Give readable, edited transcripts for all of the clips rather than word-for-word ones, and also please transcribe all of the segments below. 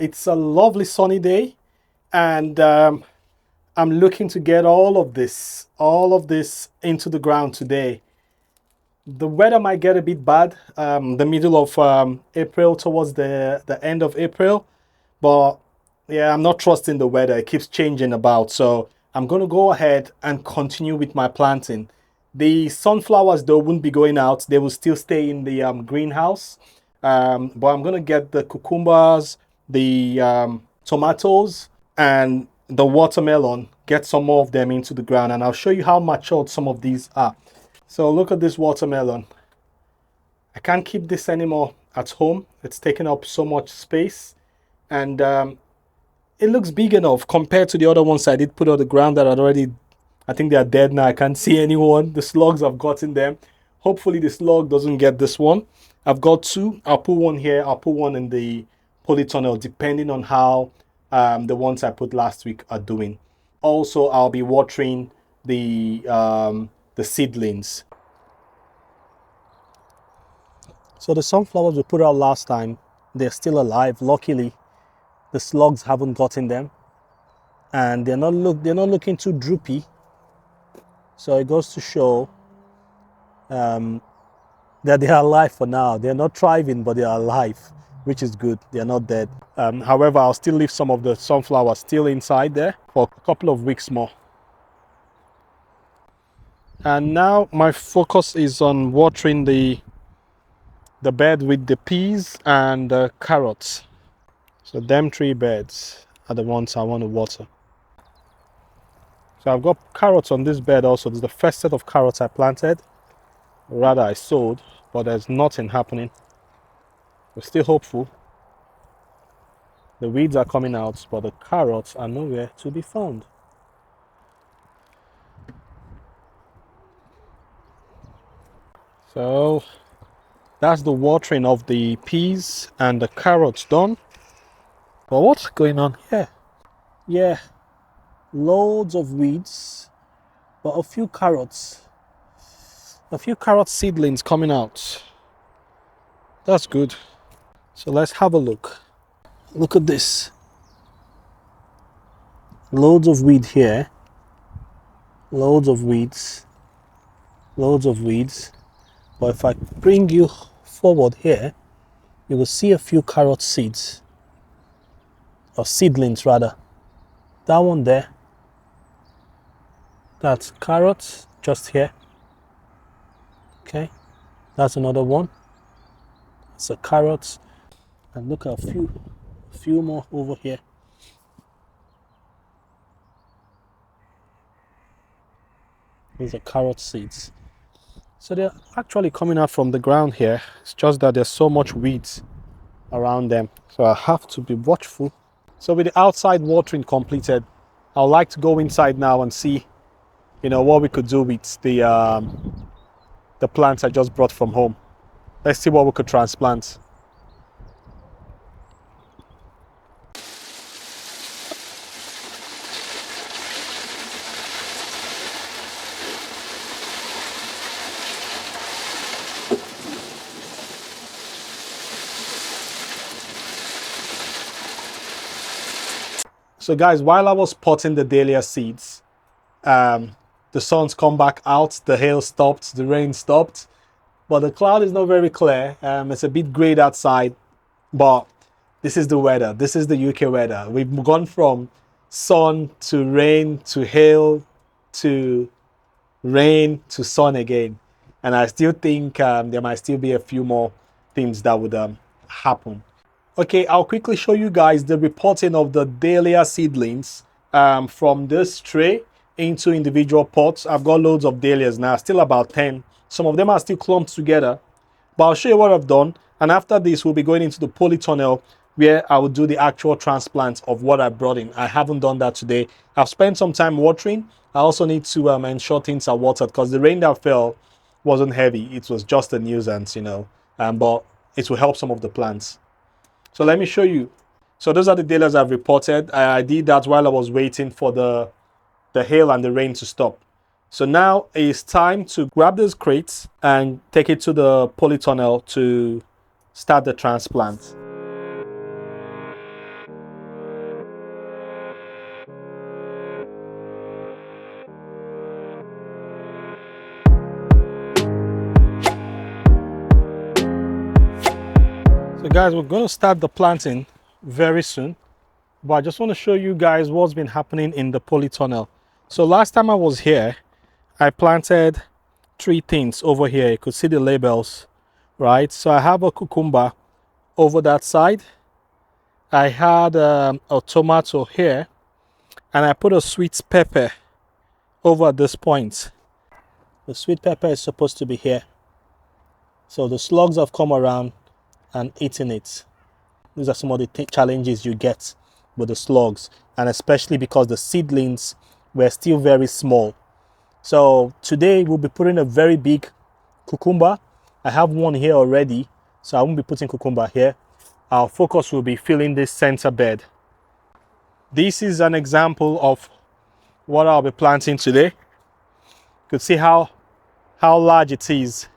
It's a lovely sunny day, and I'm looking to get all of this into the ground today. The weather might get a bit bad, the middle of April towards the end of April, but yeah, I'm not trusting the weather. It keeps changing about, so I'm going to go ahead and continue with my planting. The sunflowers, though, won't be going out. They will still stay in the greenhouse, but I'm going to get the cucumbers, the tomatoes, and the watermelon, get some more of them into the ground, and I'll show you how matured some of these are. So look at this watermelon. I can't keep this anymore at home. It's taking up so much space, and it looks big enough compared to the other ones I did put on the ground that I think they are dead now. I can't see anyone. The slugs have gotten them. Hopefully the slug doesn't get this one. I've got two. I'll put one here. I'll put one in the polytunnel, depending on how the ones I put last week are doing. Also, I'll be watering the seedlings. So the sunflowers we put out last time, they're still alive. Luckily, the slugs haven't gotten them, and they're not looking too droopy. So it goes to show that they are alive for now. They're not thriving, but they are alive, which is good. They're not dead. However, I'll still leave some of the sunflowers still inside there for a couple of weeks more. And now my focus is on watering the bed with the peas and the carrots. So them three beds are the ones I want to water. So I've got carrots on this bed also. This is the first set of carrots I planted. Rather, I sowed, but there's nothing happening. We're still hopeful. The weeds are coming out, but the carrots are nowhere to be found. So that's the watering of the peas and the carrots done. But what's going on here? Yeah, loads of weeds, but a few carrot seedlings coming out. That's good. So let's have a look. Look at this. Loads of weed here. Loads of weeds. Loads of weeds. But if I bring you forward here, you will see a few carrot seeds. Or seedlings rather. That one there. That's carrots just here. Okay. That's another one. It's a carrot. And look at a few more over here. These are carrot seeds. So they're actually coming out from the ground here. It's just that there's so much weeds around them. So I have to be watchful. So with the outside watering completed, I'd like to go inside now and see, what we could do with the plants I just brought from home. Let's see what we could transplant. So guys, while I was potting the dahlia seeds, the sun's come back out, the hail stopped, the rain stopped, but the cloud is not very clear. It's a bit grey outside, but this is the weather. This is the UK weather. We've gone from sun to rain to hail to rain to sun again. And I still think there might still be a few more things that would happen. Okay, I'll quickly show you guys the reporting of the dahlia seedlings from this tray into individual pots. I've got loads of dahlias now, still about 10. Some of them are still clumped together, but I'll show you what I've done. And after this, we'll be going into the polytunnel where I will do the actual transplant of what I brought in. I haven't done that today. I've spent some time watering. I also need to ensure things are watered because the rain that fell wasn't heavy. It was just a nuisance, but it will help some of the plants. So let me show you. So those are the dahlias I've reported. I did that while I was waiting for the hail and the rain to stop. So now it's time to grab those crates and take it to the polytunnel to start the transplant. Guys, we're going to start the planting very soon, but I just want to show you guys what's been happening in the polytunnel. So last time I was here, I planted 3 things over here. You could see the labels, right? So I have a cucumber over that side. I had a tomato here, and I put a sweet pepper over at this point. The sweet pepper is supposed to be here. So the slugs have come around and eaten it. These are some of the challenges you get with the slugs, and especially because the seedlings were still very small. So today we'll be putting a very big cucumber. I have one here already, so I won't be putting cucumber here. Our focus will be filling this center bed. This is an example of what I'll be planting today. You could see how large it is.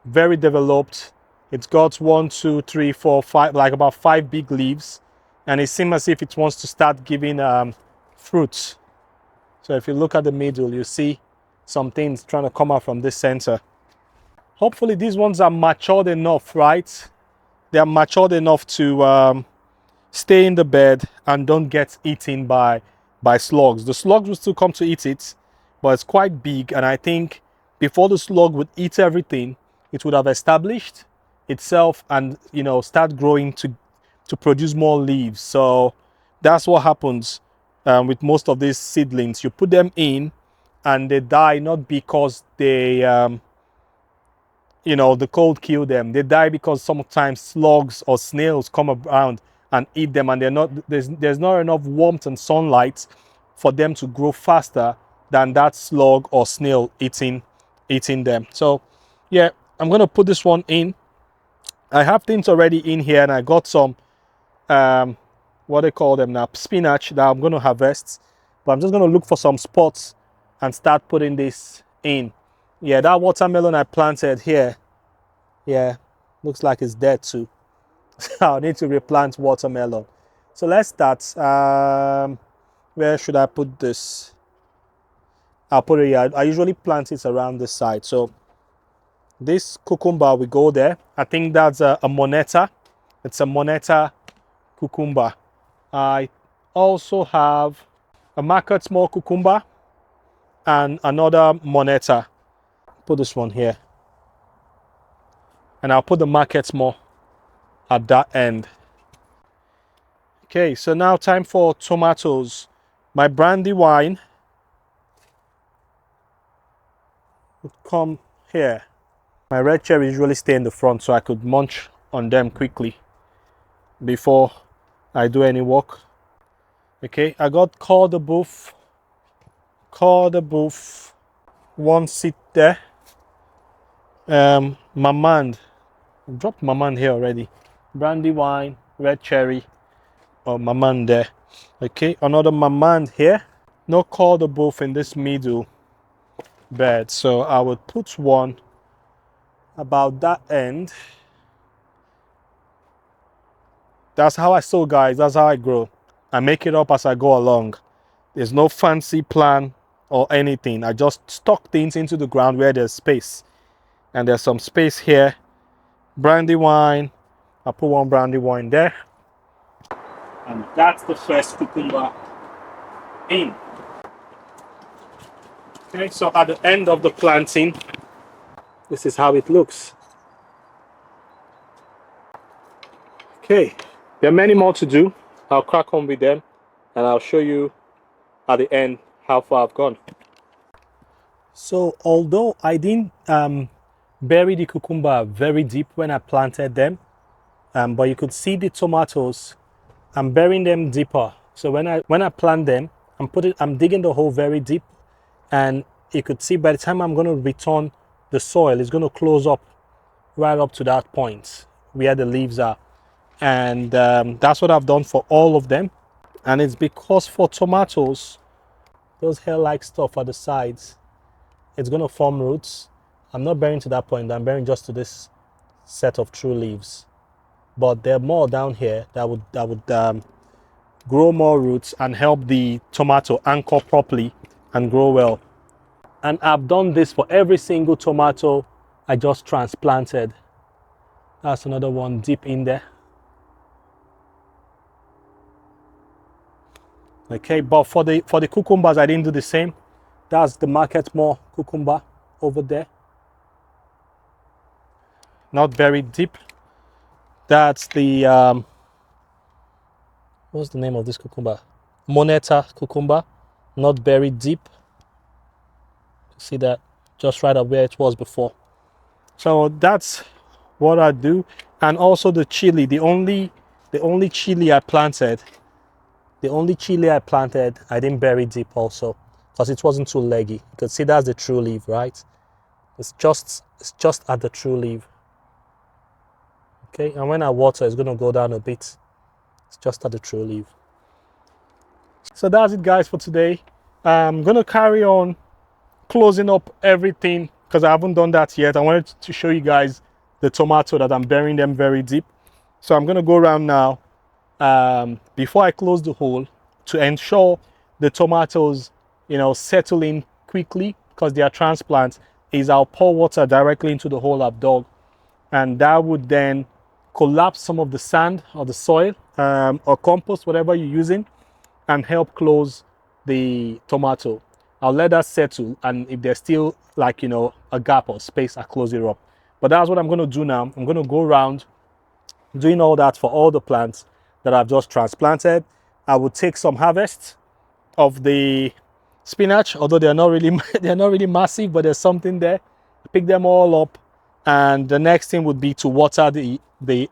Very developed. It's got 1, 2, 3, 4, 5, like about 5 big leaves, and it seems as if it wants to start giving fruits. So if you look at the middle, you see some things trying to come out from this center. Hopefully these ones are matured enough, right? They are matured enough to stay in the bed and don't get eaten by slugs. The slugs will still come to eat it, but it's quite big, and I think before the slug would eat everything, it would have established itself and, you know, start growing to produce more leaves. So that's what happens with most of these seedlings. You put them in and they die, not because they you know, the cold killed them. They die because sometimes slugs or snails come around and eat them, and there's not enough warmth and sunlight for them to grow faster than that slug or snail eating them. So yeah, I'm gonna put this one in. I have things already in here, and I got some what they call them now, spinach, that I'm going to harvest, but I'm just going to look for some spots and start putting this in. Yeah, that watermelon I planted here, yeah, looks like it's dead too. I'll need to replant watermelon. So let's start. Where should I put this? I'll put it here. I usually plant it around this side. So this cucumber will go there. I think that's a moneta. It's a moneta cucumber. I also have a market small cucumber and another moneta. Put this one here. And I'll put the market small at that end. Okay, so now time for tomatoes. My brandy wine would come here. My red cherries usually stay in the front, so I could munch on them quickly before I do any work. Okay, I got call the booth, one seat there. Mamand, dropped Mamand here already. Brandy wine, red cherry, or Mamand there. Okay, another Mamand here. No call the booth in this middle bed, so I would put one about that end. That's how I sow, guys. That's how I grow. I make it up as I go along. There's no fancy plan or anything. I just stock things into the ground where there's space. And there's some space here. Brandy wine. I put one brandy wine there. And that's the first cucumber in. Okay, so at the end of the planting, this is how it looks. Okay, there are many more to do. I'll crack on with them and I'll show you at the end how far I've gone. So although I didn't bury the cucumber very deep when I planted them, but you could see the tomatoes, I'm burying them deeper. So when I plant them, I'm digging the hole very deep, and you could see by the time I'm going to return the soil, it's going to close up right up to that point where the leaves are. And that's what I've done for all of them. And it's because for tomatoes, those hair-like stuff at the sides, it's going to form roots. I'm not burying to that point. I'm burying just to this set of true leaves. But there are more down here that would grow more roots and help the tomato anchor properly and grow well. And I've done this for every single tomato I just transplanted. That's another one deep in there. Okay, but for the cucumbers, I didn't do the same. That's the market more cucumber over there. Not very deep. That's the what's the name of this cucumber? Moneta cucumber. Not very deep. See that? Just right up where it was before. So that's what I do. And also the chili. The only chili I planted. I didn't bury deep also, because it wasn't too leggy. You can see that's the true leaf, right? It's just at the true leaf. Okay, and when I water, it's gonna go down a bit. It's just at the true leaf. So that's it, guys, for today. I'm gonna carry on closing up everything because I haven't done that yet. I wanted to show you guys the tomato that I'm burying them very deep. So I'm gonna go around now before I close the hole to ensure the tomatoes, you know, settle in quickly because they are transplants. Is I'll pour water directly into the hole I've dug, and that would then collapse some of the sand or the soil or compost, whatever you're using, and help close the tomato. I'll let that settle, and if there's still, like, you know, a gap or space, I'll close it up. But that's what I'm going to do now. I'm going to go around doing all that for all the plants that I've just transplanted. I will take some harvest of the spinach, although they're not really massive, but there's something there. Pick them all up, and the next thing would be to water the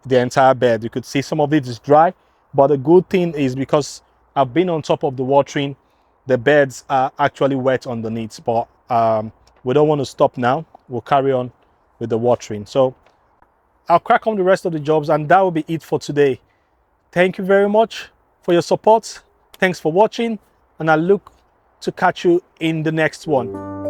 entire bed. You could see some of it is dry, but the good thing is, because I've been on top of the watering, the beds are actually wet underneath. But we don't want to stop now. We'll carry on with the watering. So I'll crack on the rest of the jobs, and that will be it for today. Thank you very much for your support. Thanks for watching, and I look to catch you in the next one.